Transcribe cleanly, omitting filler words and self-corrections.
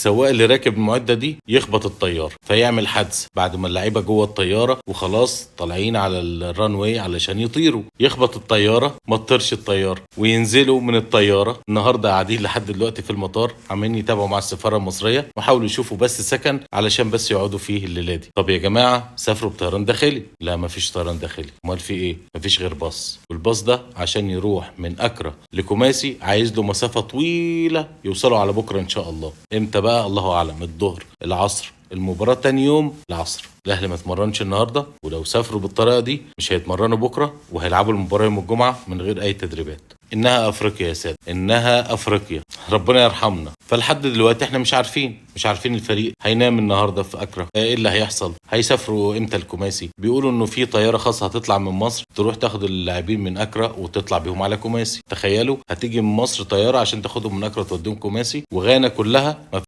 السواق اللي راكب المعدة دي يخبط الطيار فيعمل حادثة بعد ما اللعيبة جوه الطيارة وخلاص طالعين على الران واي علشان يطيروا، يخبط الطيارة ما تطيرش الطيارة وينزلوا من الطيارة. النهاردة قاعدين لحد دلوقتي في المطار عمالين يتابعوا مع السفارة المصرية وحاولوا يشوفوا بس سكن علشان بس يقعدوا فيه الليلة دي. طب يا جماعة سافروا بطيران داخلي؟ لا مفيش طيران داخلي. امال في ايه؟ مفيش غير باص، والباص ده عشان يروح من أكرا لكوماسي عايز له مسافة طويلة يوصلوا على بكرة ان شاء الله. امتى بقى؟ الله اعلم، الظهر، العصر، المباراة تاني يوم العصر. الاهلي ما اتمرنش النهارده، ولو سافروا بالطريقه دي مش هيتمرنوا بكره وهيلعبوا المباراه يوم الجمعه من غير اي تدريبات. انها افريقيا يا ساده، انها افريقيا، ربنا يرحمنا. فلحد دلوقتي احنا مش عارفين الفريق هينام النهارده في اكرا، ايه اللي هيحصل، هيسافروا امتى الكوماسي. بيقولوا انه في طياره خاصه هتطلع من مصر تروح تاخد اللاعبين من اكرا وتطلع بيهم على كوماسي. تخيلوا هتيجي من مصر طياره عشان تاخدهم من اكرا توديهم كوماسي، وغانا كلها